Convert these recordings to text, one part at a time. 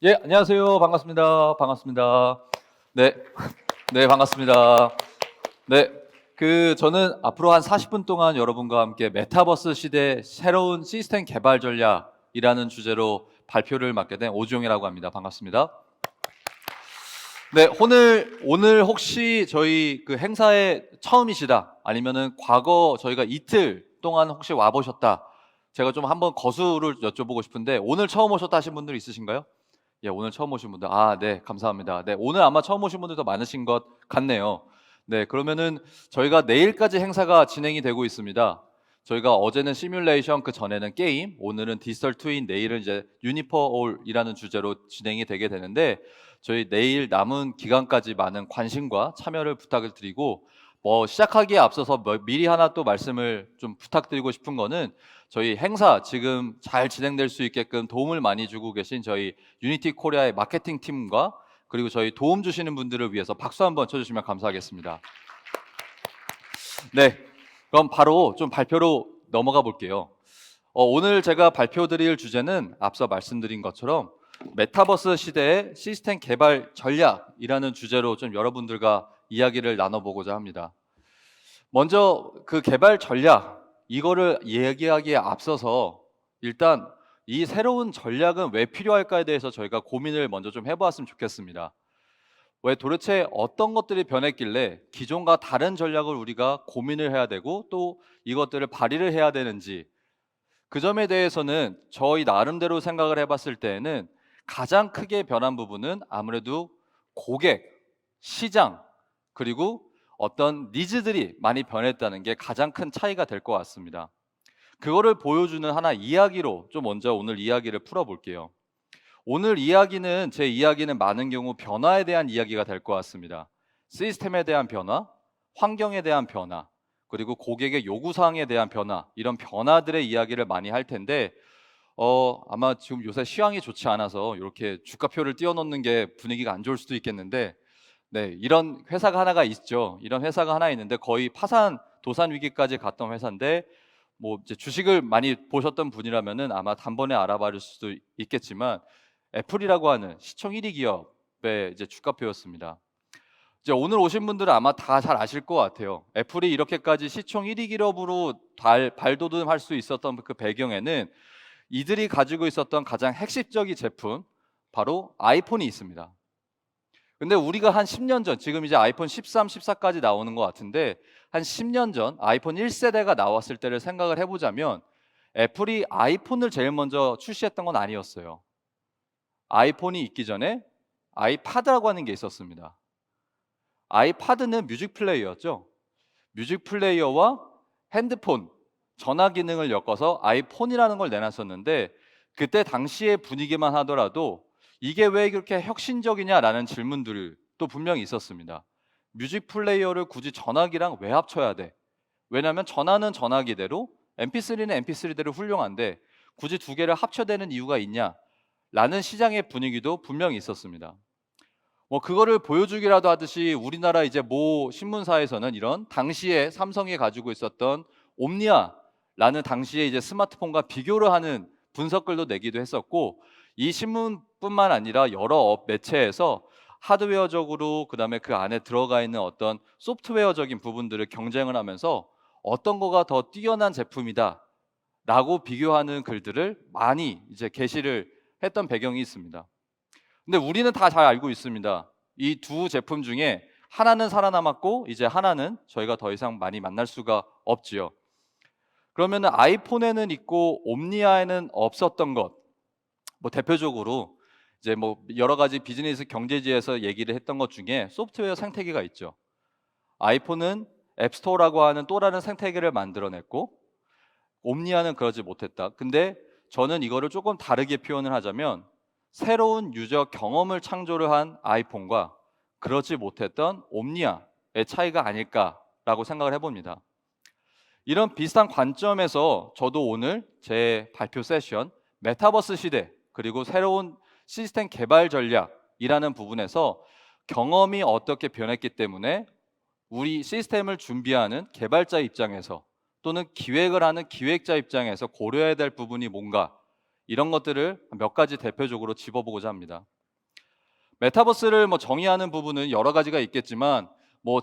예, 안녕하세요. 반갑습니다. 반갑습니다. 네, 네, 반갑습니다. 네, 저는 앞으로 한 40분 동안 여러분과 함께 메타버스 시대 새로운 시스템 개발 전략이라는 주제로 발표를 맡게 된 오주영이라고 합니다. 반갑습니다. 네, 오늘 혹시 저희 그 행사에 처음이시다, 아니면은 과거 저희가 이틀 동안 혹시 와보셨다, 제가 좀 한번 거수를 여쭤보고 싶은데, 오늘 처음 오셨다 하신 분들 있으신가요? 예, 오늘 처음 오신 분들. 네, 감사합니다. 네, 오늘 아마 처음 오신 분들도 많으신 것 같네요. 네, 그러면은 저희가 내일까지 행사가 진행이 되고 있습니다. 저희가 어제는 시뮬레이션, 그 전에는 게임, 오늘은 디지털 트윈, 내일은 이제 유니퍼올이라는 주제로 진행이 되게 되는데, 저희 내일 남은 기간까지 많은 관심과 참여를 부탁을 드리고, 시작하기에 앞서서 미리 하나 또 말씀을 좀 부탁드리고 싶은 거는, 저희 행사 지금 잘 진행될 수 있게끔 도움을 많이 주고 계신 저희 유니티 코리아의 마케팅 팀과, 그리고 저희 도움 주시는 분들을 위해서 박수 한번 쳐주시면 감사하겠습니다. 네, 그럼 바로 좀 발표로 넘어가 볼게요. 오늘 제가 발표드릴 주제는 앞서 말씀드린 것처럼 메타버스 시대의 시스템 개발 전략이라는 주제로 좀 여러분들과 이야기를 나눠보고자 합니다. 먼저 그 개발 전략, 이거를 얘기하기에 앞서서 일단 이 새로운 전략은 왜 필요할까에 대해서 저희가 고민을 먼저 좀 해보았으면 좋겠습니다. 왜 도대체 어떤 것들이 변했길래 기존과 다른 전략을 우리가 고민을 해야 되고, 또 이것들을 발휘를 해야 되는지, 그 점에 대해서는 저희 나름대로 생각을 해봤을 때에는 가장 크게 변한 부분은 아무래도 고객, 시장, 그리고 어떤 니즈들이 많이 변했다는 게 가장 큰 차이가 될 것 같습니다. 그거를 보여주는 하나 이야기로 좀 먼저 오늘 이야기를 풀어볼게요. 오늘 이야기는, 제 이야기는 많은 경우 변화에 대한 이야기가 될 것 같습니다. 시스템에 대한 변화, 환경에 대한 변화, 그리고 고객의 요구사항에 대한 변화, 이런 변화들의 이야기를 많이 할 텐데, 아마 지금 요새 시황이 좋지 않아서 이렇게 주가표를 띄워놓는 게 분위기가 안 좋을 수도 있겠는데, 네, 이런 회사가 하나가 있죠. 이런 회사가 하나 있는데 거의 파산, 도산 위기까지 갔던 회사인데, 이제 주식을 많이 보셨던 분이라면은 아마 단번에 알아봐 줄 수도 있겠지만, 애플이라고 하는 시총 1위 기업의 이제 주가표였습니다. 이제 오늘 오신 분들은 아마 다 잘 아실 것 같아요. 애플이 이렇게까지 시총 1위 기업으로 발돋움할 수 있었던 그 배경에는 이들이 가지고 있었던 가장 핵심적인 제품, 바로 아이폰이 있습니다. 근데 우리가 한 10년 전, 지금 이제 아이폰 13, 14까지 나오는 것 같은데, 한 10년 전 아이폰 1세대가 나왔을 때를 생각을 해보자면, 애플이 아이폰을 제일 먼저 출시했던 건 아니었어요. 아이폰이 있기 전에 아이파드라고 하는 게 있었습니다. 아이파드는 뮤직 플레이어였죠. 뮤직 플레이어와 핸드폰, 전화 기능을 엮어서 아이폰이라는 걸 내놨었는데, 그때 당시의 분위기만 하더라도 이게 왜 그렇게 혁신적이냐라는 질문들도 분명히 있었습니다. 뮤직 플레이어를 굳이 전화기랑 왜 합쳐야 돼? 왜냐하면 전화는 전화기대로, MP3는 MP3대로 훌륭한데 굳이 두 개를 합쳐야 되는 이유가 있냐? 라는 시장의 분위기도 분명히 있었습니다. 그거를 보여주기라도 하듯이 우리나라 이제 모 신문사에서는 이런 당시에 삼성이 가지고 있었던 옴니아라는 당시에 이제 스마트폰과 비교를 하는 분석글도 내기도 했었고, 이 신문뿐만 아니라 여러 매체에서 하드웨어적으로, 그다음에 그 안에 들어가 있는 어떤 소프트웨어적인 부분들을 경쟁을 하면서 어떤 거가 더 뛰어난 제품이다 라고 비교하는 글들을 많이 이제 게시를 했던 배경이 있습니다. 근데 우리는 다 잘 알고 있습니다. 이 두 제품 중에 하나는 살아남았고, 이제 하나는 저희가 더 이상 많이 만날 수가 없지요. 그러면 아이폰에는 있고 옴니아에는 없었던 것, 대표적으로 이제 여러 가지 비즈니스 경제지에서 얘기를 했던 것 중에 소프트웨어 생태계가 있죠. 아이폰은 앱스토어라고 하는 또 다른 생태계를 만들어냈고, 옴니아는 그러지 못했다. 근데 저는 이거를 조금 다르게 표현을 하자면, 새로운 유저 경험을 창조를 한 아이폰과 그렇지 못했던 옴니아의 차이가 아닐까라고 생각을 해봅니다. 이런 비슷한 관점에서 저도 오늘 제 발표 세션, 메타버스 시대 그리고 새로운 시스템 개발 전략이라는 부분에서 경험이 어떻게 변했기 때문에 우리 시스템을 준비하는 개발자 입장에서, 또는 기획을 하는 기획자 입장에서 고려해야 될 부분이 뭔가, 이런 것들을 몇 가지 대표적으로 짚어보고자 합니다. 메타버스를 정의하는 부분은 여러 가지가 있겠지만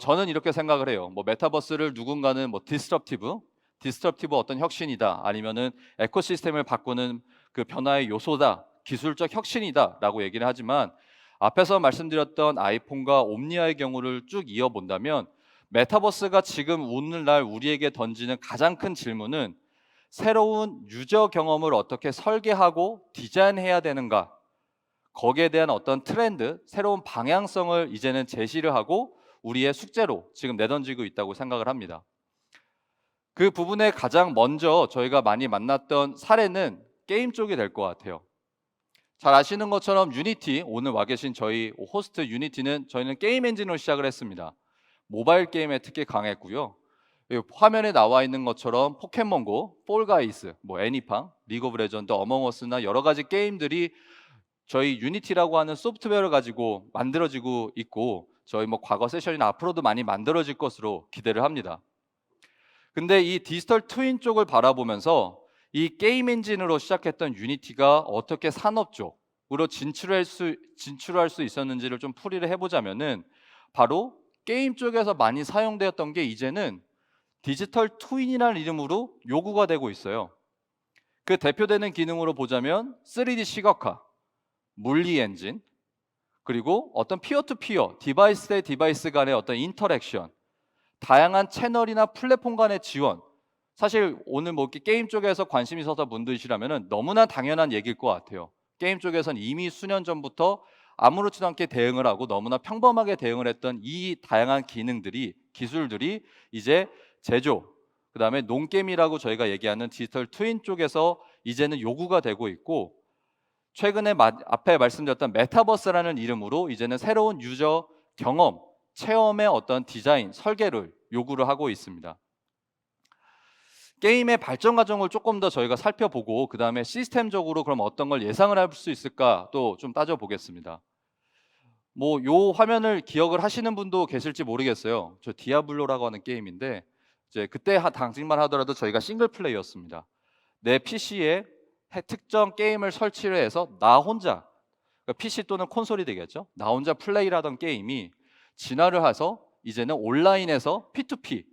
저는 이렇게 생각을 해요. 메타버스를 누군가는 디스럽티브 어떤 혁신이다, 아니면은 에코시스템을 바꾸는 그 변화의 요소다, 기술적 혁신이다라고 얘기를 하지만 앞에서 말씀드렸던 아이폰과 옴니아의 경우를 쭉 이어본다면 메타버스가 지금 오늘날 우리에게 던지는 가장 큰 질문은 새로운 유저 경험을 어떻게 설계하고 디자인해야 되는가, 거기에 대한 어떤 트렌드, 새로운 방향성을 이제는 제시를 하고 우리의 숙제로 지금 내던지고 있다고 생각을 합니다. 그 부분에 가장 먼저 저희가 많이 만났던 사례는 게임 쪽이 될 것 같아요. 잘 아시는 것처럼 유니티, 오늘 와 계신 저희 호스트 유니티는 저희는 게임 엔진으로 시작을 했습니다. 모바일 게임에 특히 강했고요. 화면에 나와 있는 것처럼 포켓몬고, 폴가이스, 애니팡, 리그 오브 레전드, 어몽어스나 여러 가지 게임들이 저희 유니티라고 하는 소프트웨어를 가지고 만들어지고 있고, 저희 과거 세션이나 앞으로도 많이 만들어질 것으로 기대를 합니다. 근데 이 디지털 트윈 쪽을 바라보면서 이 게임 엔진으로 시작했던 유니티가 어떻게 산업 쪽으로 진출할 수 있었는지를 좀 풀이를 해보자면은, 바로 게임 쪽에서 많이 사용되었던 게 이제는 디지털 트윈이라는 이름으로 요구가 되고 있어요. 그 대표되는 기능으로 보자면 3D 시각화, 물리 엔진, 그리고 어떤 피어 투 피어, 디바이스 대 디바이스 간의 어떤 인터랙션, 다양한 채널이나 플랫폼 간의 지원. 사실 오늘 이렇게 게임 쪽에서 관심 있어서 분들이시라면 너무나 당연한 얘기일 것 같아요. 게임 쪽에서는 이미 수년 전부터 아무렇지도 않게 대응을 하고 너무나 평범하게 대응을 했던 이 다양한 기술들이 이제 제조, 그다음에 농게임이라고 저희가 얘기하는 디지털 트윈 쪽에서 이제는 요구가 되고 있고, 최근에 앞에 말씀드렸던 메타버스라는 이름으로 이제는 새로운 유저 경험, 체험의 어떤 디자인, 설계를 요구를 하고 있습니다. 게임의 발전 과정을 조금 더 저희가 살펴보고 그 다음에 시스템적으로 그럼 어떤 걸 예상을 할 수 있을까 또 좀 따져보겠습니다. 요 화면을 기억을 하시는 분도 계실지 모르겠어요. 저 디아블로라고 하는 게임인데, 이제 그때 당시만 하더라도 저희가 싱글 플레이였습니다. 내 PC에 특정 게임을 설치를 해서 나 혼자, PC 또는 콘솔이 되겠죠, 나 혼자 플레이를 하던 게임이 진화를 해서 이제는 온라인에서 P2P,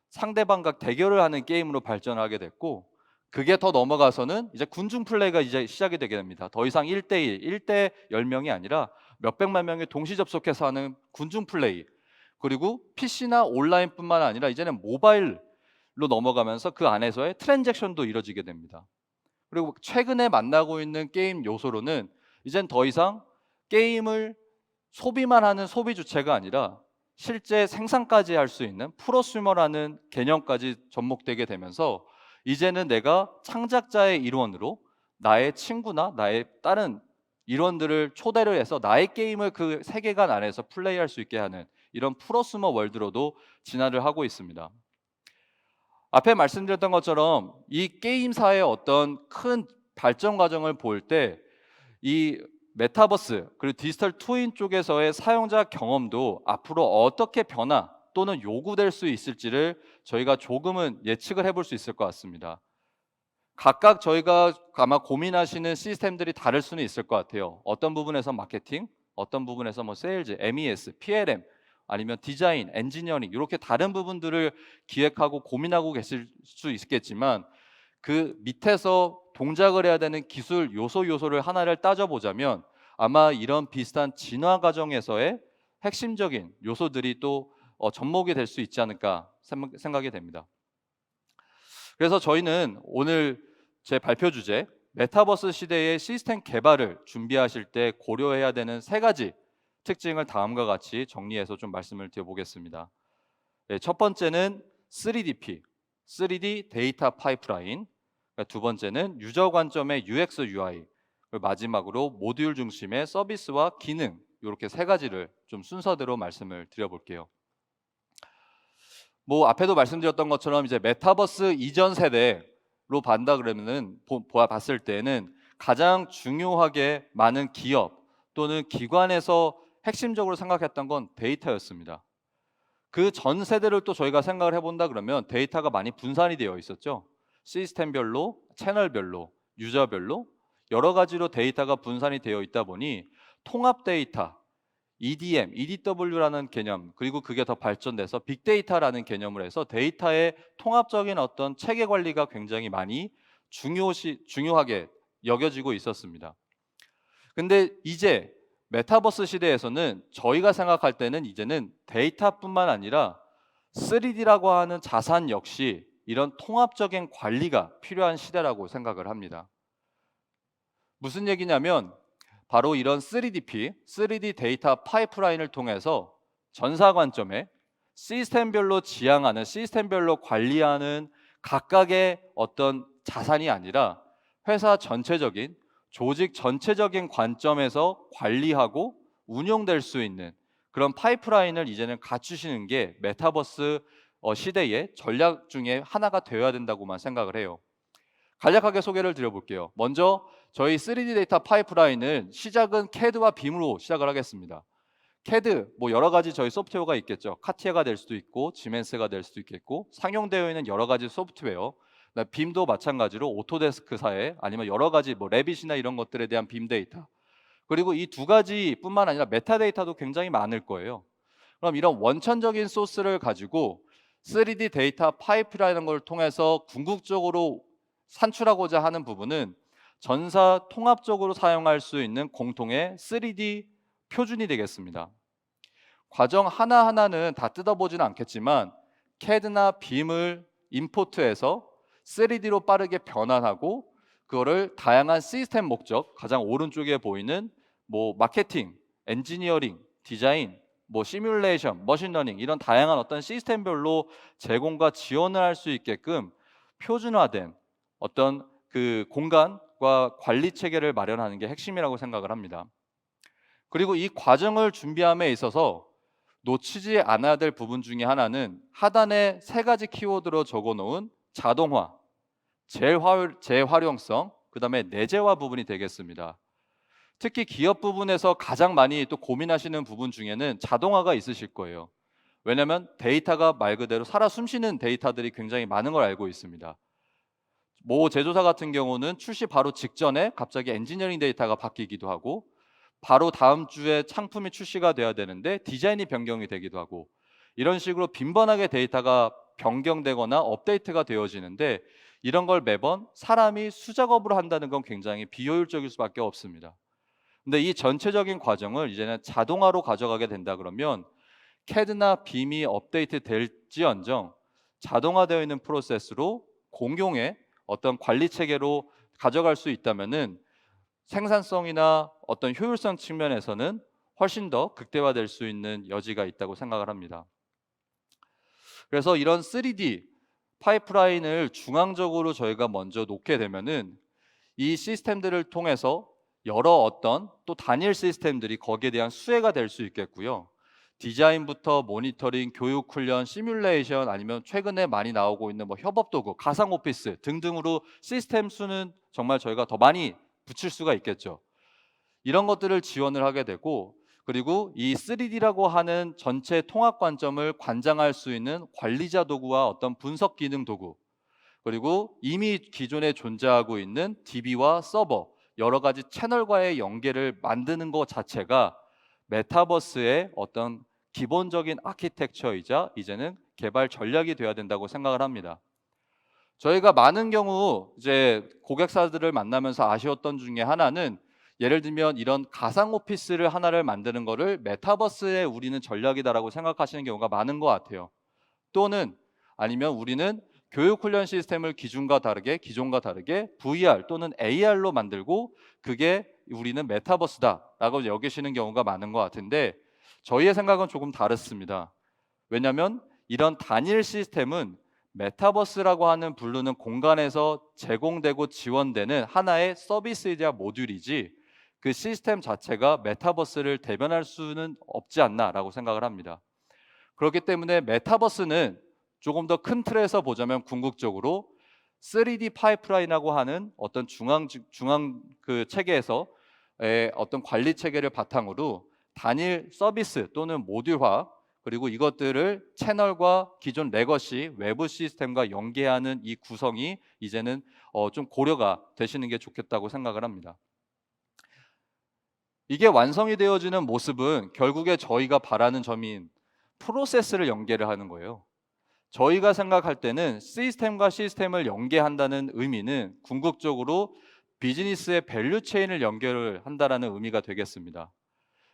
상대방과 대결을 하는 게임으로 발전하게 됐고, 그게 더 넘어가서는 이제 군중 플레이가 이제 시작이 되게 됩니다. 더 이상 1대1, 1대 10명이 아니라 몇백만 명이 동시 접속해서 하는 군중 플레이, 그리고 PC나 온라인뿐만 아니라 이제는 모바일로 넘어가면서 그 안에서의 트랜잭션도 이루어지게 됩니다. 그리고 최근에 만나고 있는 게임 요소로는 이젠 더 이상 게임을 소비만 하는 소비 주체가 아니라 실제 생산까지 할 수 있는 프로슈머라는 개념까지 접목되게 되면서 이제는 내가 창작자의 일원으로 나의 친구나 나의 다른 일원들을 초대를 해서 나의 게임을 그 세계관 안에서 플레이할 수 있게 하는 이런 프로슈머 월드로도 진화를 하고 있습니다. 앞에 말씀드렸던 것처럼 이 게임사의 어떤 큰 발전 과정을 볼 때 이 메타버스 그리고 디지털 트윈 쪽에서의 사용자 경험도 앞으로 어떻게 변화 또는 요구될 수 있을지를 저희가 조금은 예측을 해볼 수 있을 것 같습니다. 각각 저희가 아마 고민하시는 시스템들이 다를 수는 있을 것 같아요. 어떤 부분에서 마케팅, 어떤 부분에서 세일즈, MES, PLM, 아니면 디자인, 엔지니어링, 이렇게 다른 부분들을 기획하고 고민하고 계실 수 있겠지만, 그 밑에서 동작을 해야 되는 기술 요소를 하나를 따져보자면 아마 이런 비슷한 진화 과정에서의 핵심적인 요소들이 또 접목이 될 수 있지 않을까 생각이 됩니다. 그래서 저희는 오늘 제 발표 주제, 메타버스 시대의 시스템 개발을 준비하실 때 고려해야 되는 3가지 특징을 다음과 같이 정리해서 좀 말씀을 드려보겠습니다. 첫 번째는 3DP, 3D 데이터 파이프라인. 두 번째는 유저 관점의 UX, UI. 그리고 마지막으로 모듈 중심의 서비스와 기능. 이렇게 3가지를 좀 순서대로 말씀을 드려볼게요. 앞에도 말씀드렸던 것처럼 이제 메타버스 이전 세대로 봤다 그러면은 봤을 때는 가장 중요하게 많은 기업 또는 기관에서 핵심적으로 생각했던 건 데이터였습니다. 그 전 세대를 또 저희가 생각을 해본다 그러면 데이터가 많이 분산이 되어 있었죠. 시스템별로, 채널별로, 유저별로 여러 가지로 데이터가 분산이 되어 있다 보니 통합 데이터, EDM, EDW라는 개념, 그리고 그게 더 발전돼서 빅데이터라는 개념을 해서 데이터의 통합적인 어떤 체계 관리가 굉장히 많이 중요하게 여겨지고 있었습니다. 근데 이제 메타버스 시대에서는 저희가 생각할 때는 이제는 데이터뿐만 아니라 3D라고 하는 자산 역시 이런 통합적인 관리가 필요한 시대라고 생각을 합니다. 무슨 얘기냐면 바로 이런 3DP, 3D 데이터 파이프라인을 통해서 전사 관점에 시스템별로 지향하는, 시스템별로 관리하는 각각의 어떤 자산이 아니라 회사 전체적인, 조직 전체적인 관점에서 관리하고 운용될 수 있는 그런 파이프라인을 이제는 갖추시는 게 메타버스 시대의 전략 중에 하나가 되어야 된다고만 생각을 해요. 간략하게 소개를 드려볼게요. 먼저 저희 3D 데이터 파이프라인은 시작은 CAD와 BIM으로 시작을 하겠습니다. CAD, 뭐 여러 가지 저희 소프트웨어가 있겠죠. 카티아가 될 수도 있고 지멘스가 될 수도 있겠고 상용되어 있는 여러 가지 소프트웨어, BIM도 마찬가지로 오토데스크사에 아니면 여러 가지 뭐 레빗이나 이런 것들에 대한 빔 데이터, 그리고 이 두 가지뿐만 아니라 메타데이터도 굉장히 많을 거예요. 그럼 이런 원천적인 소스를 가지고 3D 데이터 파이프라는 걸 통해서 궁극적으로 산출하고자 하는 부분은 전사 통합적으로 사용할 수 있는 공통의 3D 표준이 되겠습니다. 과정 하나하나는 다 뜯어보지는 않겠지만 CAD나 BIM을 임포트해서 3D로 빠르게 변환하고 그거를 다양한 시스템 목적, 가장 오른쪽에 보이는 뭐 마케팅, 엔지니어링, 디자인, 뭐 시뮬레이션, 머신러닝 이런 다양한 어떤 시스템별로 제공과 지원을 할 수 있게끔 표준화된 어떤 그 공간과 관리 체계를 마련하는 게 핵심이라고 생각을 합니다. 그리고 이 과정을 준비함에 있어서 놓치지 않아야 될 부분 중에 하나는 하단에 3가지 키워드로 적어놓은 자동화, 재활용성, 그 다음에 내재화 부분이 되겠습니다. 특히 기업 부분에서 가장 많이 또 고민하시는 부분 중에는 자동화가 있으실 거예요. 왜냐하면 데이터가 말 그대로 살아 숨쉬는 데이터들이 굉장히 많은 걸 알고 있습니다. 모 제조사 같은 경우는 출시 바로 직전에 갑자기 엔지니어링 데이터가 바뀌기도 하고 바로 다음 주에 상품이 출시가 돼야 되는데 디자인이 변경이 되기도 하고 이런 식으로 빈번하게 데이터가 변경되거나 업데이트가 되어지는데 이런 걸 매번 사람이 수작업으로 한다는 건 굉장히 비효율적일 수밖에 없습니다. 근데 이 전체적인 과정을 이제는 자동화로 가져가게 된다 그러면 CAD나 BIM이 업데이트 될지언정 자동화되어 있는 프로세스로 공용의 어떤 관리 체계로 가져갈 수 있다면은 생산성이나 어떤 효율성 측면에서는 훨씬 더 극대화될 수 있는 여지가 있다고 생각을 합니다. 그래서 이런 3D 파이프라인을 중앙적으로 저희가 먼저 놓게 되면은 이 시스템들을 통해서 여러 어떤 또 단일 시스템들이 거기에 대한 수혜가 될 수 있겠고요. 디자인부터 모니터링, 교육 훈련, 시뮬레이션 아니면 최근에 많이 나오고 있는 뭐 협업 도구, 가상 오피스 등등으로 시스템 수는 정말 저희가 더 많이 붙일 수가 있겠죠. 이런 것들을 지원을 하게 되고 그리고 이 3D라고 하는 전체 통합 관점을 관장할 수 있는 관리자 도구와 어떤 분석 기능 도구 그리고 이미 기존에 존재하고 있는 DB와 서버 여러 가지 채널과의 연계를 만드는 것 자체가 메타버스의 어떤 기본적인 아키텍처이자 이제는 개발 전략이 되어야 된다고 생각을 합니다. 저희가 많은 경우 이제 고객사들을 만나면서 아쉬웠던 중에 하나는 예를 들면 이런 가상 오피스를 하나를 만드는 거를 메타버스에 우리는 전략이다라고 생각하시는 경우가 많은 것 같아요. 또는 아니면 우리는 교육 훈련 시스템을 기존과 다르게 VR 또는 AR로 만들고 그게 우리는 메타버스다라고 여기시는 경우가 많은 것 같은데 저희의 생각은 조금 다릅니다. 왜냐하면 이런 단일 시스템은 메타버스라고 하는 부르는 공간에서 제공되고 지원되는 하나의 서비스이자 모듈이지 그 시스템 자체가 메타버스를 대변할 수는 없지 않나라고 생각을 합니다. 그렇기 때문에 메타버스는 조금 더 큰 틀에서 보자면 궁극적으로 3D 파이프라인이라고 하는 어떤 중앙 그 체계에서의 어떤 관리 체계를 바탕으로 단일 서비스 또는 모듈화 그리고 이것들을 채널과 기존 레거시 외부 시스템과 연계하는 이 구성이 이제는 좀 고려가 되시는 게 좋겠다고 생각을 합니다. 이게 완성이 되어지는 모습은 결국에 저희가 바라는 점인 프로세스를 연계를 하는 거예요. 저희가 생각할 때는 시스템과 시스템을 연계한다는 의미는 궁극적으로 비즈니스의 밸류 체인을 연결을 한다라는 의미가 되겠습니다.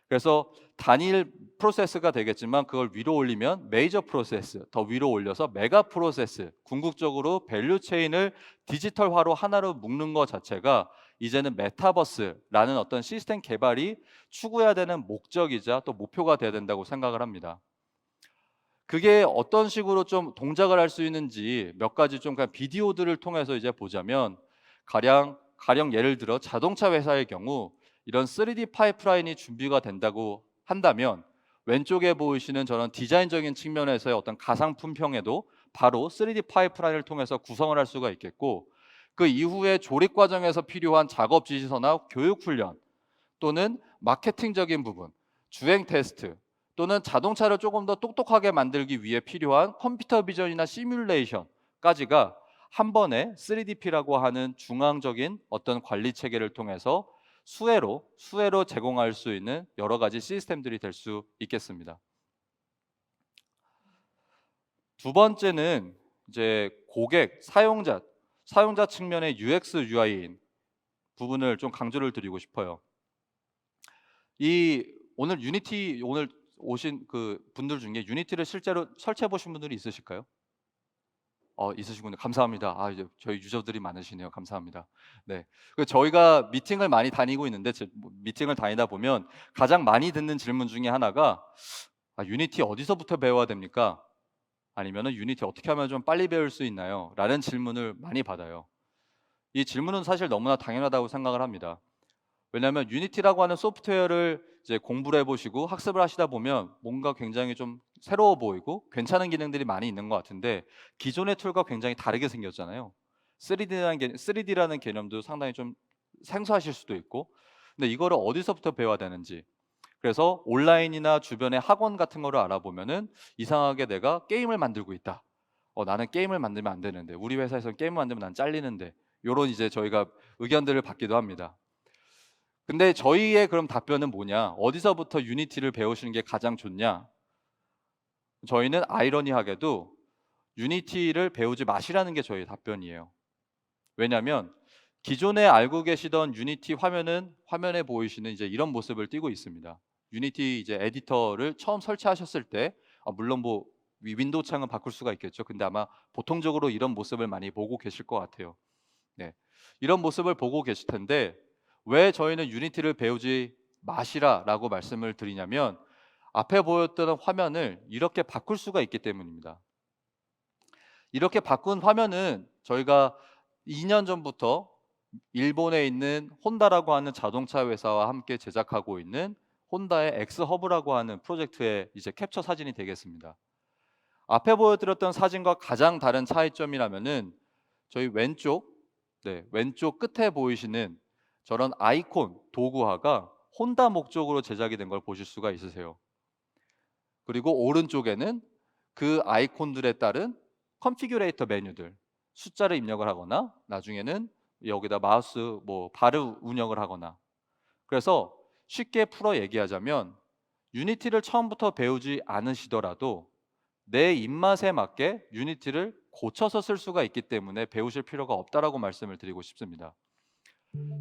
그래서 단일 프로세스가 되겠지만 그걸 위로 올리면 메이저 프로세스, 더 위로 올려서 메가 프로세스, 궁극적으로 밸류 체인을 디지털화로 하나로 묶는 것 자체가 이제는 메타버스라는 어떤 시스템 개발이 추구해야 되는 목적이자 또 목표가 돼야 된다고 생각을 합니다. 그게 어떤 식으로 좀 동작을 할 수 있는지 몇 가지 좀 그냥 비디오들을 통해서 이제 보자면 가령 예를 들어 자동차 회사의 경우 이런 3D 파이프라인이 준비가 된다고 한다면 왼쪽에 보이시는 저런 디자인적인 측면에서의 어떤 가상품평에도 바로 3D 파이프라인을 통해서 구성을 할 수가 있겠고, 그 이후에 조립 과정에서 필요한 작업 지시서나 교육 훈련 또는 마케팅적인 부분, 주행 테스트 또는 자동차를 조금 더 똑똑하게 만들기 위해 필요한 컴퓨터 비전이나 시뮬레이션까지가 한 번에 3DP라고 하는 중앙적인 어떤 관리 체계를 통해서 수혜로 제공할 수 있는 여러 가지 시스템들이 될 수 있겠습니다. 두 번째는 이제 고객, 사용자 측면의 UX, UI인 부분을 좀 강조를 드리고 싶어요. 오늘 오신 그 분들 중에 유니티를 실제로 설치해 보신 분들이 있으실까요? 있으시군요. 감사합니다. 이제 저희 유저들이 많으시네요. 감사합니다. 네. 저희가 미팅을 많이 다니고 있는데 미팅을 다니다 보면 가장 많이 듣는 질문 중에 하나가 유니티 어디서부터 배워야 됩니까? 아니면은 유니티 어떻게 하면 좀 빨리 배울 수 있나요? 라는 질문을 많이 받아요. 이 질문은 사실 너무나 당연하다고 생각을 합니다. 왜냐하면 유니티라고 하는 소프트웨어를 이제 공부를 해보시고 학습을 하시다 보면 뭔가 굉장히 좀 새로워 보이고 괜찮은 기능들이 많이 있는 것 같은데 기존의 툴과 굉장히 다르게 생겼잖아요. 3D라는 개념도 상당히 좀 생소하실 수도 있고, 근데 이거를 어디서부터 배워야 되는지, 그래서 온라인이나 주변의 학원 같은 거를 알아보면은 이상하게 내가 게임을 만들고 있다. 나는 게임을 만들면 안 되는데, 우리 회사에서 게임을 만들면 난 잘리는데, 요런 이제 저희가 의견들을 받기도 합니다. 근데 저희의 그럼 답변은 뭐냐? 어디서부터 유니티를 배우시는 게 가장 좋냐? 저희는 아이러니하게도 유니티를 배우지 마시라는 게 저희 답변이에요. 왜냐하면 기존에 알고 계시던 유니티 화면에 보이시는 이제 이런 모습을 띠고 있습니다. 유니티 이제 에디터를 처음 설치하셨을 때 물론 뭐 윈도우 창은 바꿀 수가 있겠죠. 근데 아마 보통적으로 이런 모습을 많이 보고 계실 것 같아요. 네. 이런 모습을 보고 계실 텐데 왜 저희는 유니티를 배우지 마시라라고 말씀을 드리냐면 앞에 보였던 화면을 이렇게 바꿀 수가 있기 때문입니다. 이렇게 바꾼 화면은 저희가 2년 전부터 일본에 있는 혼다라고 하는 자동차 회사와 함께 제작하고 있는 혼다의 엑스허브라고 하는 프로젝트의 이제 캡처 사진이 되겠습니다. 앞에 보여드렸던 사진과 가장 다른 차이점이라면은 저희 왼쪽 끝에 보이시는 저런 아이콘 도구화가 혼다 목적으로 제작이 된 걸 보실 수가 있으세요. 그리고 오른쪽에는 그 아이콘들에 따른 컨피규레이터 메뉴들, 숫자를 입력을 하거나 나중에는 여기다 마우스 바를 운영을 하거나, 그래서 쉽게 풀어 얘기하자면 유니티를 처음부터 배우지 않으시더라도 내 입맛에 맞게 유니티를 고쳐서 쓸 수가 있기 때문에 배우실 필요가 없다라고 말씀을 드리고 싶습니다.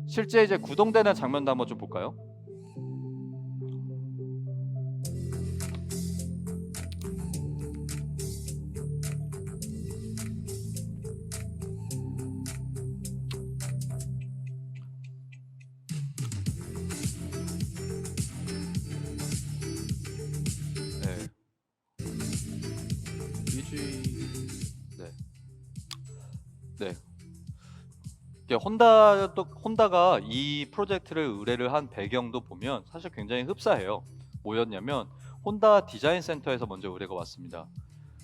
실제 이제 구동되는 장면도 한번 좀 볼까요? 네. 네. 네. 이게 혼다가 이 프로젝트를 의뢰를 한 배경도 보면 사실 굉장히 흡사해요. 뭐였냐면 혼다 디자인 센터에서 먼저 의뢰가 왔습니다.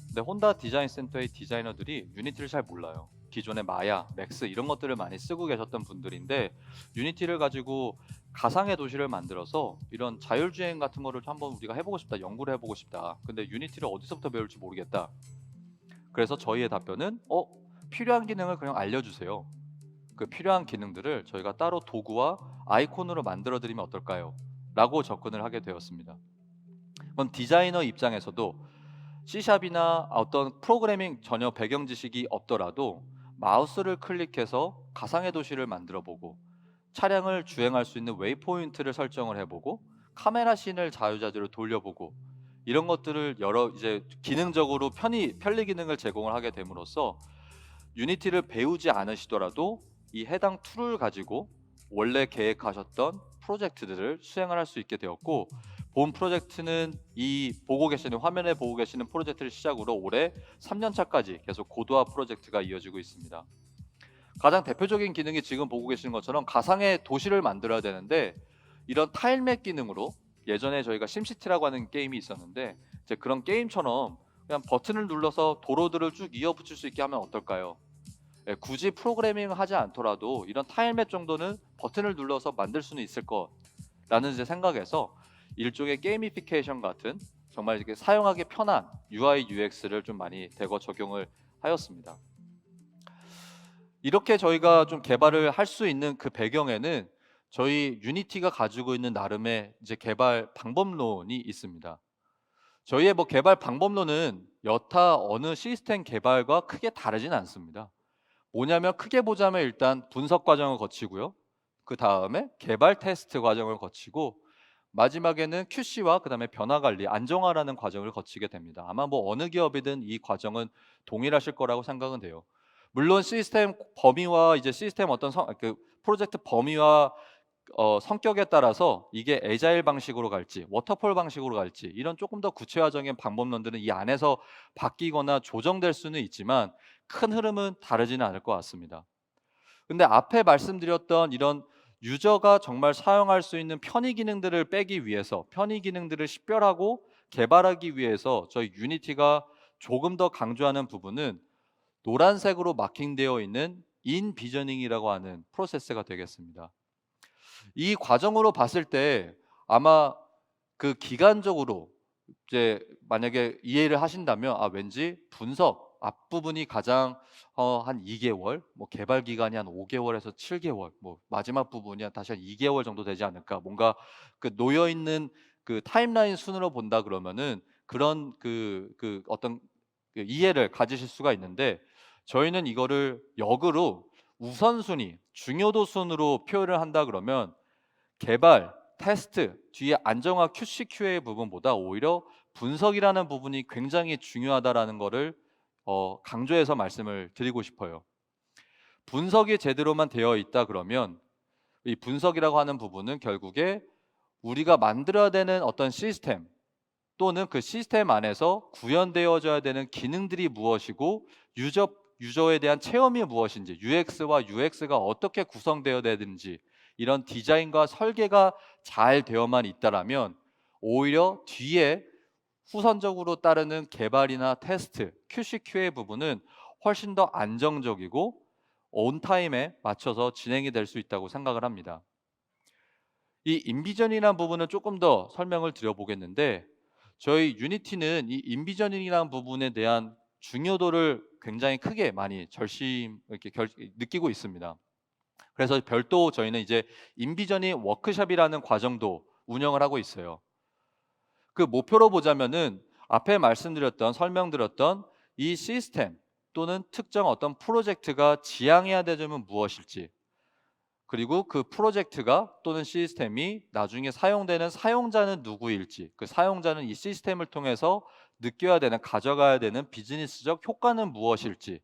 근데 혼다 디자인 센터의 디자이너들이 유니티를 잘 몰라요. 기존의 마야, 맥스 이런 것들을 많이 쓰고 계셨던 분들인데 유니티를 가지고 가상의 도시를 만들어서 이런 자율주행 같은 거를 한번 우리가 해보고 싶다, 연구를 해보고 싶다. 근데 유니티를 어디서부터 배울지 모르겠다. 그래서 저희의 답변은 필요한 기능을 그냥 알려주세요. 그 필요한 기능들을 저희가 따로 도구와 아이콘으로 만들어 드리면 어떨까요? 라고 접근을 하게 되었습니다. 그럼 디자이너 입장에서도 C샵이나 어떤 프로그래밍 전혀 배경 지식이 없더라도 마우스를 클릭해서 가상의 도시를 만들어 보고 차량을 주행할 수 있는 웨이포인트를 설정을 해보고 카메라 씬을 자유자재로 돌려보고 이런 것들을 여러 이제 기능적으로 편리 기능을 제공을 하게 됨으로써 유니티를 배우지 않으시더라도 이 해당 툴을 가지고 원래 계획하셨던 프로젝트들을 수행을 할 수 있게 되었고, 본 프로젝트는 이 보고 계시는 화면에 보고 계시는 프로젝트를 시작으로 올해 3년 차까지 계속 고도화 프로젝트가 이어지고 있습니다. 가장 대표적인 기능이 지금 보고 계시는 것처럼 가상의 도시를 만들어야 되는데, 이런 타일맵 기능으로 예전에 저희가 심시티라고 하는 게임이 있었는데 이제 그런 게임처럼 그냥 버튼을 눌러서 도로들을 쭉 이어붙일 수 있게 하면 어떨까요? 굳이 프로그래밍을 하지 않더라도 이런 타일맵 정도는 버튼을 눌러서 만들 수는 있을 거라는 이제 생각에서 일종의 게이미피케이션 같은 정말 이렇게 사용하기 편한 UI, UX를 좀 많이 대거 적용을 하였습니다. 이렇게 저희가 좀 개발을 할 수 있는 그 배경에는 저희 유니티가 가지고 있는 나름의 이제 개발 방법론이 있습니다. 저희의 뭐 개발 방법론은 여타 어느 시스템 개발과 크게 다르진 않습니다. 뭐냐면 크게 보자면 일단 분석 과정을 거치고요. 그 다음에 개발 테스트 과정을 거치고 마지막에는 QC와 그 다음에 변화 관리, 안정화라는 과정을 거치게 됩니다. 아마 뭐 어느 기업이든 이 과정은 동일하실 거라고 생각은 돼요. 물론 시스템 범위와 이제 시스템 어떤 그 프로젝트 범위와 성격에 따라서 이게 애자일 방식으로 갈지 워터폴 방식으로 갈지 이런 조금 더 구체화적인 방법론들은 이 안에서 바뀌거나 조정될 수는 있지만 큰 흐름은 다르지는 않을 것 같습니다. 근데 앞에 말씀드렸던 이런 유저가 정말 사용할 수 있는 편의 기능들을 빼기 위해서, 편의 기능들을 식별하고 개발하기 위해서 저희 유니티가 조금 더 강조하는 부분은 노란색으로 마킹되어 있는 인비저닝이라고 하는 프로세스가 되겠습니다. 이 과정으로 봤을 때 아마 그 기간적으로 이제 만약에 이해를 하신다면 왠지 분석 앞부분이 가장 한 2개월, 뭐 개발 기간이 한 5개월에서 7개월, 뭐 마지막 부분이 다시 한 2개월 정도 되지 않을까. 뭔가 그 놓여 있는 그 타임라인 순으로 본다 그러면은 그런 그 어떤 그 이해를 가지실 수가 있는데, 저희는 이거를 역으로 우선순위, 중요도 순으로 표현을 한다 그러면 개발, 테스트, 뒤에 안정화 QC, QA 부분보다 오히려 분석이라는 부분이 굉장히 중요하다라는 거를 강조해서 말씀을 드리고 싶어요. 분석이 제대로만 되어 있다 그러면 이 분석이라고 하는 부분은 결국에 우리가 만들어야 되는 어떤 시스템 또는 그 시스템 안에서 구현되어져야 되는 기능들이 무엇이고 유저에 대한 체험이 무엇인지, UX와 UX가 어떻게 구성되어야 되는지 이런 디자인과 설계가 잘 되어만 있다라면 오히려 뒤에 후선적으로 따르는 개발이나 테스트, QC, QA 부분은 훨씬 더 안정적이고 온타임에 맞춰서 진행이 될 수 있다고 생각을 합니다. 이 인비전이라는 부분은 조금 더 설명을 드려보겠는데, 저희 유니티는 이 인비전이라는 부분에 대한 중요도를 굉장히 크게 많이 이렇게 느끼고 있습니다. 그래서 별도 저희는 이제 인비전이 워크숍이라는 과정도 운영을 하고 있어요. 그 목표로 보자면은 앞에 설명드렸던 이 시스템 또는 특정 어떤 프로젝트가 지향해야 되는 점은 무엇일지, 그리고 그 프로젝트가 또는 시스템이 나중에 사용되는 사용자는 누구일지, 그 사용자는 이 시스템을 통해서 가져가야 되는 비즈니스적 효과는 무엇일지,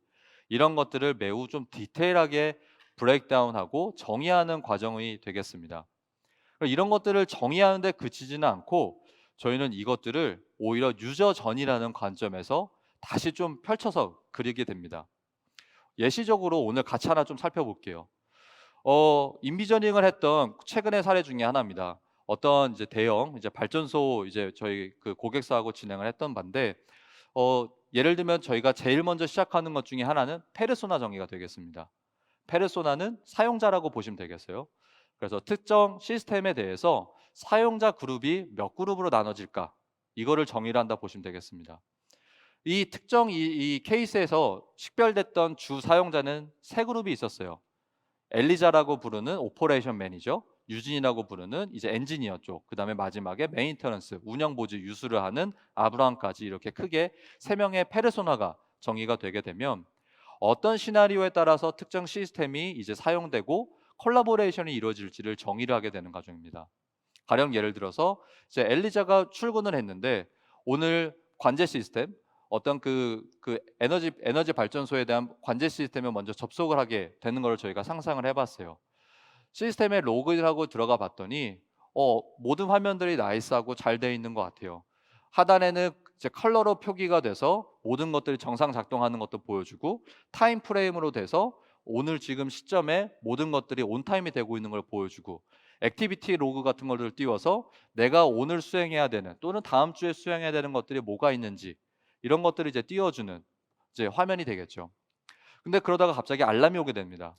이런 것들을 매우 좀 디테일하게 브레이크다운하고 정의하는 과정이 되겠습니다. 이런 것들을 정의하는 데 그치지는 않고 저희는 이것들을 오히려 유저 전이라는 관점에서 다시 좀 펼쳐서 그리게 됩니다. 예시적으로 오늘 같이 하나 좀 살펴볼게요. 인비저닝을 했던 최근의 사례 중에 하나입니다. 어떤 이제 대형 이제 발전소 이제 저희 그 고객사하고 진행을 했던 반데, 예를 들면 저희가 제일 먼저 시작하는 것 중에 하나는 페르소나 정의가 되겠습니다. 페르소나는 사용자라고 보시면 되겠어요. 그래서 특정 시스템에 대해서 사용자 그룹이 몇 그룹으로 나눠질까? 이거를 정의를 한다 보시면 되겠습니다. 이 특정 이 케이스에서 식별됐던 주 사용자는 세 그룹이 있었어요. 엘리자라고 부르는 오퍼레이션 매니저, 유진이라고 부르는 이제 엔지니어 쪽, 그다음에 마지막에 메인터넌스, 운영 보조 유수를 하는 아브라함까지 이렇게 크게 세 명의 페르소나가 정의가 되게 되면 어떤 시나리오에 따라서 특정 시스템이 이제 사용되고 콜라보레이션이 이루어질지를 정의를 하게 되는 과정입니다. 가령 예를 들어서 이제 엘리자가 출근을 했는데 오늘 관제 시스템 어떤 그 에너지 발전소에 대한 관제 시스템에 먼저 접속을 하게 되는 걸 저희가 상상을 해봤어요. 시스템에 로그인하고 들어가 봤더니 모든 화면들이 나이스하고 잘 돼 있는 것 같아요. 하단에는 이제 컬러로 표기가 돼서 모든 것들이 정상 작동하는 것도 보여주고 타임 프레임으로 돼서 오늘 지금 시점에 모든 것들이 온타임이 되고 있는 걸 보여주고 액티비티 로그 같은 것들을 띄워서 내가 오늘 수행해야 되는 또는 다음 주에 수행해야 되는 것들이 뭐가 있는지 이런 것들을 이제 띄워주는 이제 화면이 되겠죠. 근데 그러다가 갑자기 알람이 오게 됩니다.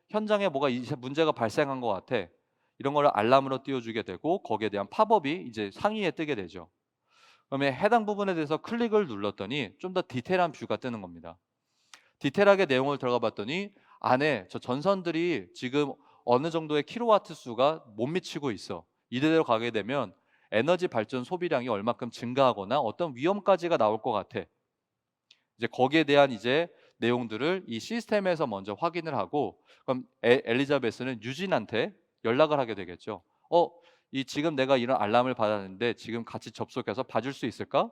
현장에 뭐가 문제가 발생한 것 같아. 이런 걸 알람으로 띄워주게 되고 거기에 대한 팝업이 이제 상위에 뜨게 되죠. 그러면 해당 부분에 대해서 클릭을 눌렀더니 좀 더 디테일한 뷰가 뜨는 겁니다. 디테일하게 내용을 들어가 봤더니 안에 저 전선들이 지금 어느 정도의 킬로와트 수가 못 미치고 있어. 이대로 가게 되면 에너지 발전 소비량이 얼마큼 증가하거나 어떤 위험까지가 나올 것 같아. 이제 거기에 대한 이제 내용들을 이 시스템에서 먼저 확인을 하고 그럼 엘리자베스는 유진한테 연락을 하게 되겠죠. 이 지금 내가 이런 알람을 받았는데 지금 같이 접속해서 봐줄 수 있을까?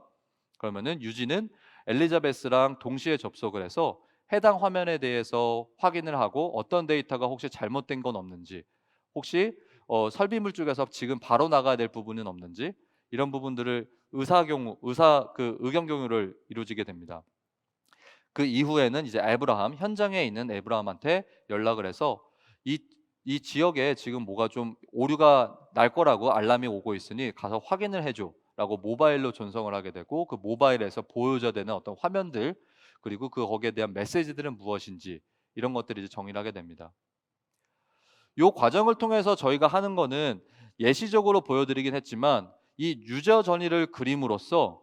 그러면은 유진은 엘리자베스랑 동시에 접속을 해서 해당 화면에 대해서 확인을 하고 어떤 데이터가 혹시 잘못된 건 없는지, 혹시 설비물 쪽에서 지금 바로 나가야 될 부분은 없는지 이런 부분들을 의견 공유를 이루어지게 됩니다. 그 이후에는 이제 현장에 있는 에브라함한테 연락을 해서 이 지역에 지금 뭐가 좀 오류가 날 거라고 알람이 오고 있으니 가서 확인을 해줘라고 모바일로 전송을 하게 되고 그 모바일에서 보여줘야 되는 어떤 화면들 그리고 거기에 대한 메시지들은 무엇인지 이런 것들이 이제 정의를 하게 됩니다. 이 과정을 통해서 저희가 하는 거는 예시적으로 보여드리긴 했지만 이 유저 전이를 그림으로써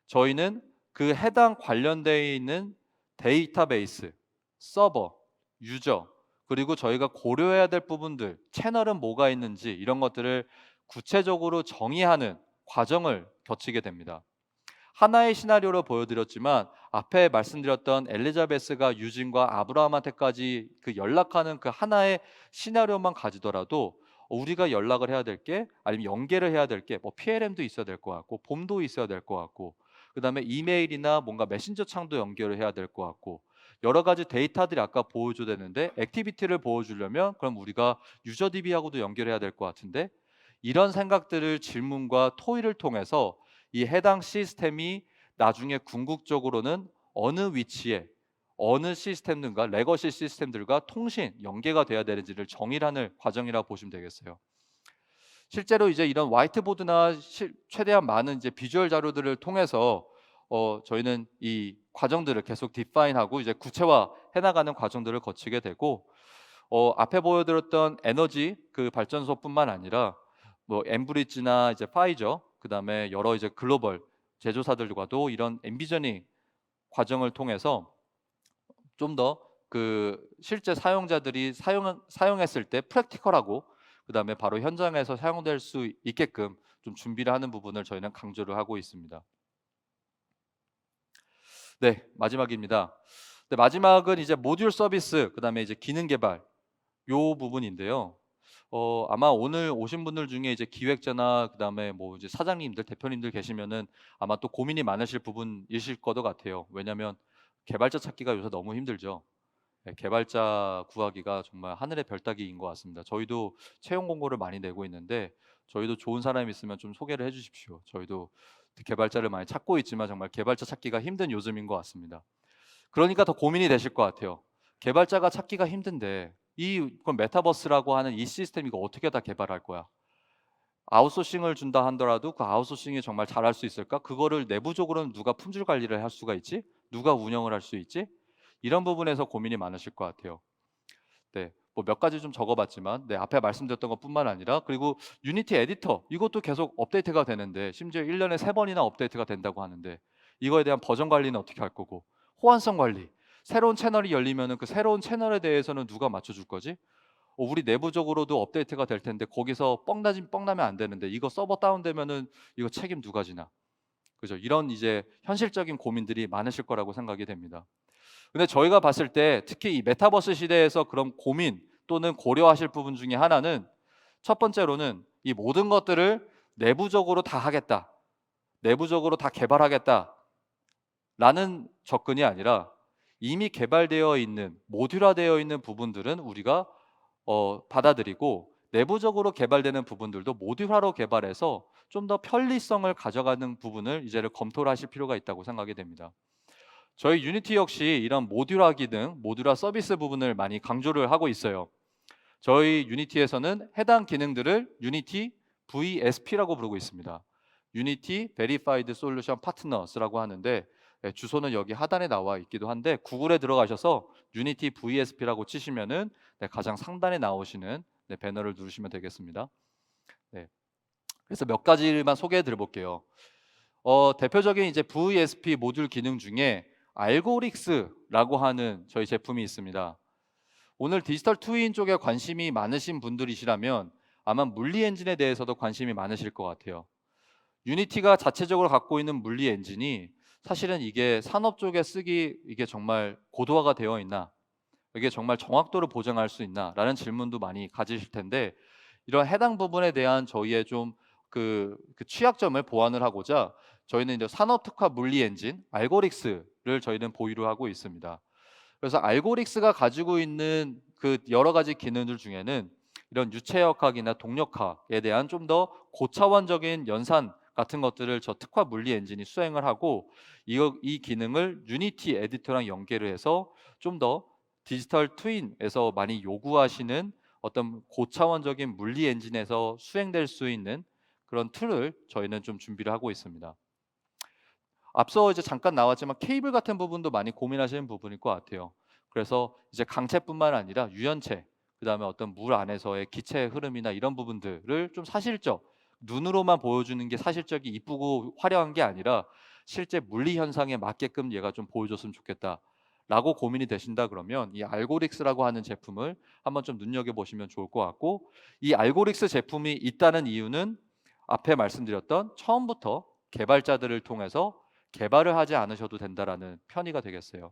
저희는 그 해당 관련되어 있는 데이터베이스, 서버, 유저 그리고 저희가 고려해야 될 부분들, 채널은 뭐가 있는지 이런 것들을 구체적으로 정의하는 과정을 거치게 됩니다. 하나의 시나리오로 보여드렸지만 앞에 말씀드렸던 엘리자베스가 유진과 아브라함한테까지 그 연락하는 그 하나의 시나리오만 가지더라도 우리가 연락을 해야 될 게 아니면 연계를 해야 될 게 뭐 PLM도 있어야 될 것 같고 봄도 있어야 될 것 같고 그다음에 이메일이나 뭔가 메신저 창도 연결을 해야 될 것 같고 여러 가지 데이터들이 아까 보여줘야 되는데 액티비티를 보여주려면 그럼 우리가 유저 DB하고도 연결해야 될 것 같은데 이런 생각들을 질문과 토의를 통해서 이 해당 시스템이 나중에 궁극적으로는 어느 위치에 어느 시스템들과 레거시 시스템들과 통신 연계가 돼야 되는지를 정의하는 과정이라고 보시면 되겠어요. 실제로 이제 이런 화이트보드나 최대한 많은 이제 비주얼 자료들을 통해서 저희는 이 과정들을 계속 디파인하고 이제 구체화해 나가는 과정들을 거치게 되고 앞에 보여드렸던 에너지 그 발전소뿐만 아니라 뭐 엠브리지나 이제 파이저 그다음에 여러 이제 글로벌 제조사들과도 이런 엔비저닝 과정을 통해서 좀 더 그 실제 사용자들이 사용했을 때 프랙티컬하고 그다음에 바로 현장에서 사용될 수 있게끔 좀 준비를 하는 부분을 저희는 강조를 하고 있습니다. 네, 마지막입니다. 네, 마지막은 이제 모듈 서비스 그다음에 이제 기능 개발 요 부분인데요. 아마 오늘 오신 분들 중에 이제 기획자나 그다음에 뭐 이제 사장님들, 대표님들 계시면은 아마 또 고민이 많으실 부분이실 것도 같아요. 왜냐하면 개발자 찾기가 요새 너무 힘들죠. 네, 개발자 구하기가 정말 하늘의 별 따기인 것 같습니다. 저희도 채용 공고를 많이 내고 있는데 저희도 좋은 사람이 있으면 좀 소개를 해주십시오. 저희도 개발자를 많이 찾고 있지만 정말 개발자 찾기가 힘든 요즘인 것 같습니다. 그러니까 더 고민이 되실 것 같아요. 개발자가 찾기가 힘든데 그럼 메타버스라고 하는 이 시스템 이거 어떻게 다 개발할 거야? 아웃소싱을 준다 하더라도 그 아웃소싱이 정말 잘할 수 있을까? 그거를 내부적으로는 누가 품질 관리를 할 수가 있지? 누가 운영을 할 수 있지? 이런 부분에서 고민이 많으실 것 같아요. 네, 뭐 몇 가지 좀 적어봤지만 앞에 말씀드렸던 것뿐만 아니라 그리고 유니티 에디터 이것도 계속 업데이트가 되는데 심지어 1년에 3번이나 업데이트가 된다고 하는데 이거에 대한 버전 관리는 어떻게 할 거고 호환성 관리 새로운 채널이 열리면은 그 새로운 채널에 대해서는 누가 맞춰줄 거지? 우리 내부적으로도 업데이트가 될 텐데 거기서 뻥나면 안 되는데 이거 서버 다운되면은 이거 책임 누가 지나? 그죠? 이런 이제 현실적인 고민들이 많으실 거라고 생각이 됩니다. 근데 저희가 봤을 때 특히 이 메타버스 시대에서 그런 고민 또는 고려하실 부분 중에 하나는 첫 번째로는 이 모든 것들을 내부적으로 다 하겠다. 내부적으로 다 개발하겠다. 라는 접근이 아니라 이미 개발되어 있는 모듈화되어 있는 부분들은 우리가 받아들이고 내부적으로 개발되는 부분들도 모듈화로 개발해서 좀 더 편리성을 가져가는 부분을 이제를 검토를 하실 필요가 있다고 생각이 됩니다. 저희 유니티 역시 이런 모듈화 기능, 모듈화 서비스 부분을 많이 강조를 하고 있어요. 저희 유니티에서는 해당 기능들을 유니티 VSP라고 부르고 있습니다. 유니티 Verified Solution Partners라고 하는데 주소는 여기 하단에 나와 있기도 한데 구글에 들어가셔서 유니티 VSP라고 치시면은 가장 상단에 나오시는 배너를 누르시면 되겠습니다. 네. 그래서 몇 가지만 소개해 드려볼게요. 대표적인 이제 VSP 모듈 기능 중에 알고릭스라고 하는 저희 제품이 있습니다. 오늘 디지털 트윈 쪽에 관심이 많으신 분들이시라면 아마 물리 엔진에 대해서도 관심이 많으실 것 같아요. 유니티가 자체적으로 갖고 있는 물리 엔진이 사실은 이게 산업 쪽에 쓰기 이게 정말 고도화가 되어 있나? 이게 정말 정확도를 보장할 수 있나? 라는 질문도 많이 가지실 텐데 이런 해당 부분에 대한 저희의 좀 그 취약점을 보완을 하고자 저희는 이제 산업 특화 물리 엔진 알고릭스를 저희는 보유를 하고 있습니다. 그래서 알고릭스가 가지고 있는 그 여러 가지 기능들 중에는 이런 유체역학이나 동력학에 대한 좀 더 고차원적인 연산 같은 것들을 저 특화 물리 엔진이 수행을 하고 이 기능을 유니티 에디터랑 연계를 해서 좀 더 디지털 트윈에서 많이 요구하시는 어떤 고차원적인 물리 엔진에서 수행될 수 있는 그런 툴을 저희는 좀 준비를 하고 있습니다. 앞서 이제 잠깐 나왔지만 케이블 같은 부분도 많이 고민하시는 부분일 것 같아요. 그래서 이제 강체뿐만 아니라 유연체, 그다음에 어떤 물 안에서의 기체의 흐름이나 이런 부분들을 좀 사실적 눈으로만 보여주는 게 사실적이 이쁘고 화려한 게 아니라 실제 물리 현상에 맞게끔 얘가 좀 보여줬으면 좋겠다라고 고민이 되신다 그러면 이 알고릭스라고 하는 제품을 한번 좀 눈여겨 보시면 좋을 것 같고 이 알고릭스 제품이 있다는 이유는 앞에 말씀드렸던 처음부터 개발자들을 통해서 개발을 하지 않으셔도 된다라는 편의가 되겠어요.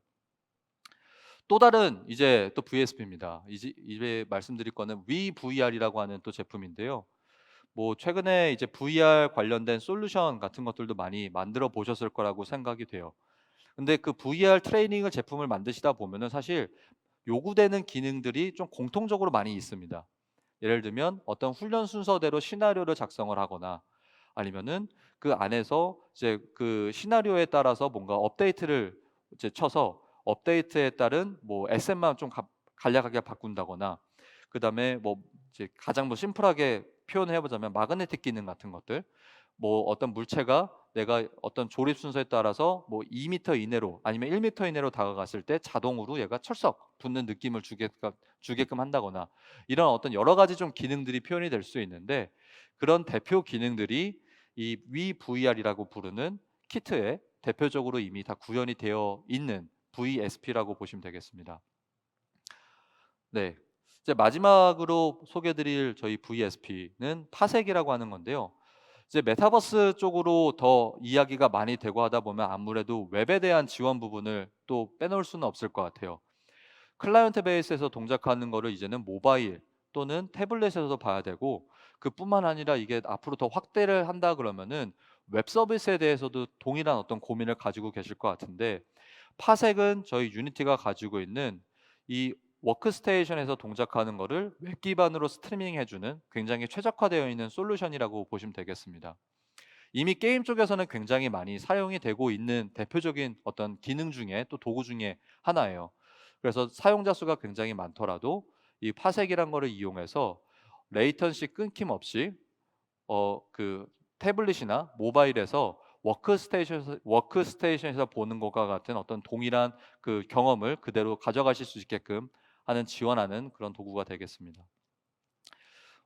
또 다른 이제 또 VSP입니다. 이제 말씀드릴 거는 VVR이라고 하는 또 제품인데요. 뭐 최근에 이제 VR 관련된 솔루션 같은 것들도 많이 만들어 보셨을 거라고 생각이 돼요. 근데 그 VR 트레이닝을 제품을 만드시다 보면은 사실 요구되는 기능들이 좀 공통적으로 많이 있습니다. 예를 들면 어떤 훈련 순서대로 시나리오를 작성을 하거나 아니면은 그 안에서 이제 그 시나리오에 따라서 뭔가 업데이트를 이제 쳐서 업데이트에 따른 뭐 SM만 좀 간략하게 바꾼다거나 그다음에 뭐 이제 가장 뭐 심플하게 표현을 해보자면 마그네틱 기능 같은 것들 뭐 어떤 물체가 내가 어떤 조립 순서에 따라서 뭐 2m 이내로 아니면 1m 이내로 다가갔을 때 자동으로 얘가 철썩 붙는 느낌을 주게끔 한다거나 이런 어떤 여러 가지 좀 기능들이 표현이 될 수 있는데 그런 대표 기능들이 이 VVR이라고 부르는 키트에 대표적으로 이미 다 구현이 되어 있는 VSP라고 보시면 되겠습니다. 네, 이제 마지막으로 소개드릴 저희 VSP는 파색이라고 하는 건데요. 이제 메타버스 쪽으로 더 이야기가 많이 되고 하다 보면 아무래도 웹에 대한 지원 부분을 또 빼놓을 수는 없을 것 같아요. 클라이언트 베이스에서 동작하는 거를 이제는 모바일 또는 태블릿에서도 봐야 되고 그뿐만 아니라 이게 앞으로 더 확대를 한다 그러면은 웹 서비스에 대해서도 동일한 어떤 고민을 가지고 계실 것 같은데 파색은 저희 유니티가 가지고 있는 이 워크스테이션에서 동작하는 거를 웹 기반으로 스트리밍 해주는 굉장히 최적화되어 있는 솔루션이라고 보시면 되겠습니다. 이미 게임 쪽에서는 굉장히 많이 사용이 되고 있는 대표적인 어떤 기능 중에 또 도구 중에 하나예요. 그래서 사용자 수가 굉장히 많더라도 이 파색이란 거를 이용해서 레이턴시 끊김없이 그 태블릿이나 모바일에서 워크스테이션에서 보는 것과 같은 어떤 동일한 그 경험을 그대로 가져가실 수 있게끔 하는 지원하는 그런 도구가 되겠습니다.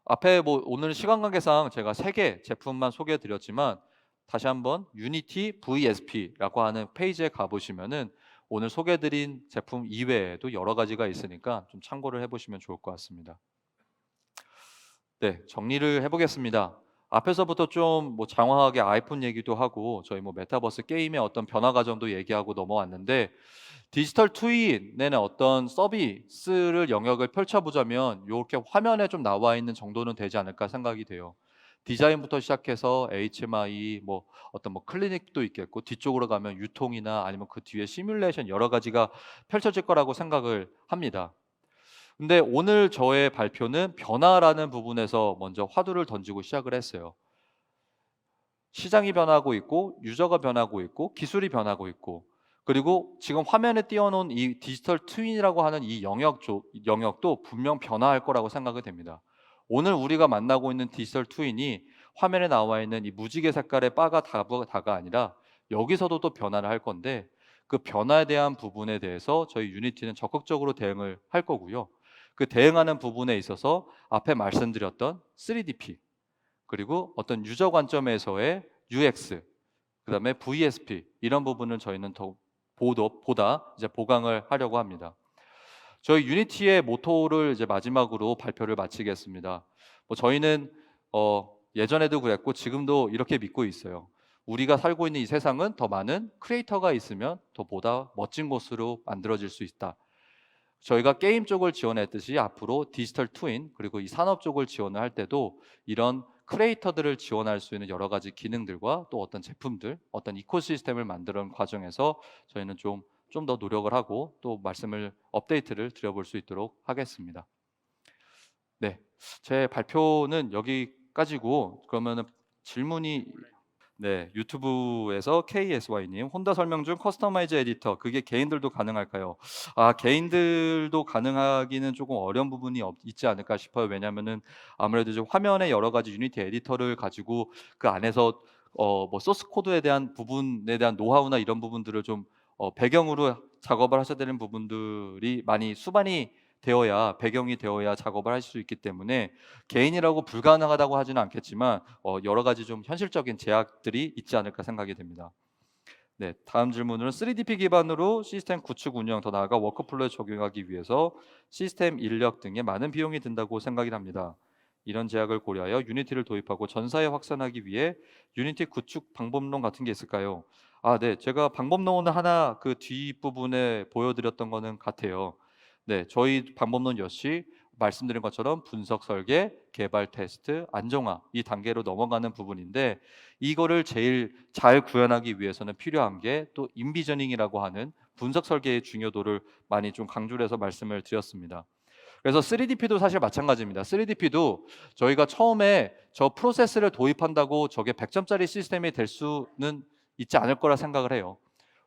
앞에 뭐 오늘 시간 관계상 제가 3개 제품만 소개해 드렸지만 다시 한번 유니티 VSP라고 하는 페이지에 가보시면은 오늘 소개해드린 제품 이외에도 여러 가지가 있으니까 좀 참고를 해보시면 좋을 것 같습니다. 네, 정리를 해보겠습니다. 앞에서부터 좀 뭐 장황하게 아이폰 얘기도 하고 저희 뭐 메타버스 게임의 어떤 변화 과정도 얘기하고 넘어왔는데 디지털 트윈의 어떤 서비스를 영역을 펼쳐보자면 이렇게 화면에 좀 나와 있는 정도는 되지 않을까 생각이 돼요. 디자인부터 시작해서 HMI 뭐 어떤 뭐 클리닉도 있겠고 뒤쪽으로 가면 유통이나 아니면 그 뒤에 시뮬레이션 여러 가지가 펼쳐질 거라고 생각을 합니다. 근데 오늘 저의 발표는 변화라는 부분에서 먼저 화두를 던지고 시작을 했어요. 시장이 변하고 있고 유저가 변하고 있고 기술이 변하고 있고 그리고 지금 화면에 띄워놓은 이 디지털 트윈이라고 하는 이 영역도 분명 변화할 거라고 생각이 됩니다. 오늘 우리가 만나고 있는 디지털 트윈이 화면에 나와 있는 이 무지개 색깔의 바가 다가 아니라 여기서도 또 변화를 할 건데 그 변화에 대한 부분에 대해서 저희 유니티는 적극적으로 대응을 할 거고요. 그 대응하는 부분에 있어서 앞에 말씀드렸던 3DP 그리고 어떤 유저 관점에서의 UX, 그다음에 VSP 이런 부분을 저희는 더 보다 이제 보강을 하려고 합니다. 저희 유니티의 모토를 이제 마지막으로 발표를 마치겠습니다. 뭐 저희는 예전에도 그랬고 지금도 이렇게 믿고 있어요. 우리가 살고 있는 이 세상은 더 많은 크리에이터가 있으면 더 보다 멋진 곳으로 만들어질 수 있다. 저희가 게임 쪽을 지원했듯이 앞으로 디지털 트윈 그리고 이 산업 쪽을 지원을 할 때도 이런 크리에이터들을 지원할 수 있는 여러 가지 기능들과 또 어떤 제품들, 어떤 이코시스템을 만드는 과정에서 저희는 좀 더 노력을 하고 또 말씀을 업데이트를 드려볼 수 있도록 하겠습니다. 네, 제 발표는 여기까지고 그러면은 질문이 네, 유튜브에서 KSY님 혼다 설명 중 커스터마이즈 에디터 그게 개인들도 가능할까요? 개인들도 가능하기는 조금 어려운 부분이 있지 않을까 싶어요. 왜냐하면은 아무래도 좀 화면에 여러 가지 유니티 에디터를 가지고 그 안에서 뭐 소스 코드에 대한 부분에 대한 노하우나 이런 부분들을 좀 배경으로 작업을 하셔야 되는 부분들이 많이 수반이 되어야 배경이 되어야 작업을 할 수 있기 때문에 개인이라고 불가능하다고 하지는 않겠지만 여러 가지 좀 현실적인 제약들이 있지 않을까 생각이 됩니다. 네, 다음 질문은 3DP 기반으로 시스템 구축 운영 더 나아가 워크플로우에 적용하기 위해서 시스템 인력 등에 많은 비용이 든다고 생각이 합니다. 이런 제약을 고려하여 유니티를 도입하고 전사에 확산하기 위해 유니티 구축 방법론 같은 게 있을까요? 네, 제가 방법론은 하나 그 뒷부분에 보여드렸던 거는 같아요. 네, 저희 방법론 역시 말씀드린 것처럼 분석 설계, 개발 테스트, 안정화 이 단계로 넘어가는 부분인데 이거를 제일 잘 구현하기 위해서는 필요한 게 또 인비저닝이라고 하는 분석 설계의 중요도를 많이 좀 강조를 해서 말씀을 드렸습니다. 그래서 3DP도 사실 마찬가지입니다. 3DP도 저희가 처음에 저 프로세스를 도입한다고 저게 100점짜리 시스템이 될 수는 있지 않을 거라 생각을 해요.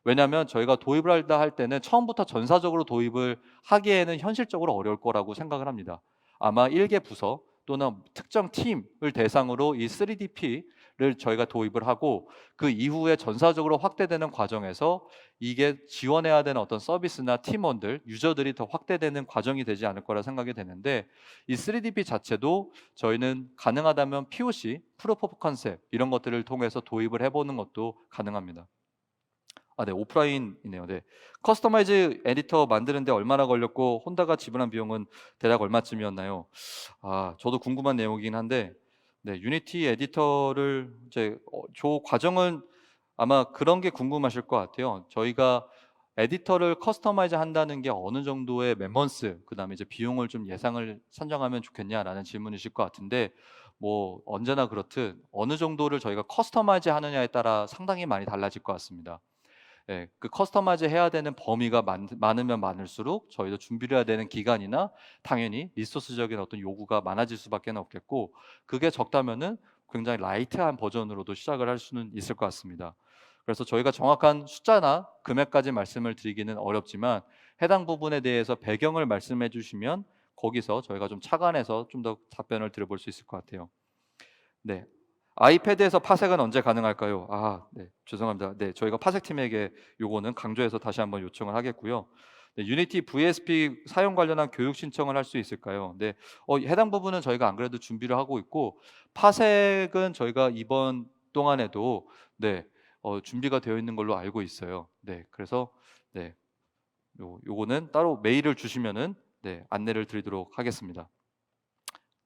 왜냐하면 저희가 도입을 한다 할 때는 처음부터 전사적으로 도입을 하기에는 현실적으로 어려울 거라고 생각을 합니다. 아마 일개 부서 또는 특정 팀을 대상으로 이 3DP를 저희가 도입을 하고 그 이후에 전사적으로 확대되는 과정에서 이게 지원해야 되는 어떤 서비스나 팀원들, 유저들이 더 확대되는 과정이 되지 않을 거라 생각이 되는데 이 3DP 자체도 저희는 가능하다면 POC, 프로프 오브 컨셉 이런 것들을 통해서 도입을 해보는 것도 가능합니다. 네, 오프라인이네요. 네. 커스터마이즈 에디터 만드는데 얼마나 걸렸고 혼다가 지불한 비용은 대략 얼마쯤이었나요? 저도 궁금한 내용이긴 한데, 네, 유니티 에디터를 이제 저 과정은 아마 그런 게 궁금하실 것 같아요. 저희가 에디터를 커스터마이즈 한다는 게 어느 정도의 맨먼스, 그다음에 이제 비용을 좀 예상을 선정하면 좋겠냐라는 질문이실 것 같은데, 뭐 언제나 그렇듯 어느 정도를 저희가 커스터마이즈 하느냐에 따라 상당히 많이 달라질 것 같습니다. 예, 그 커스터마이즈 해야 되는 범위가 많으면 많을수록 저희도 준비를 해야 되는 기간이나 당연히 리소스적인 어떤 요구가 많아질 수밖에 없겠고 그게 적다면은 굉장히 라이트한 버전으로도 시작을 할 수는 있을 것 같습니다. 그래서 저희가 정확한 숫자나 금액까지 말씀을 드리기는 어렵지만 해당 부분에 대해서 배경을 말씀해 주시면 거기서 저희가 좀 착안해서 좀 더 답변을 드려볼 수 있을 것 같아요. 네. 아이패드에서 파색은 언제 가능할까요? 네. 죄송합니다. 네. 저희가 파색팀에게 요거는 강조해서 다시 한번 요청을 하겠고요. 네, 유니티 VSP 사용 관련한 교육 신청을 할 수 있을까요? 네, 해당 부분은 저희가 안 그래도 준비를 하고 있고 파색은 저희가 이번 동안에도 네, 준비가 되어 있는 걸로 알고 있어요. 네, 그래서 네, 요거는 따로 메일을 주시면은 네, 안내를 드리도록 하겠습니다.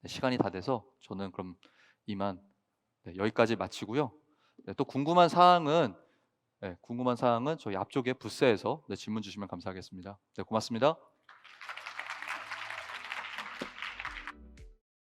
네, 시간이 다 돼서 저는 그럼 이만 네, 여기까지 마치고요. 네, 또 궁금한 사항은 저희 앞쪽에 부스에서 네, 질문 주시면 감사하겠습니다. 네, 고맙습니다.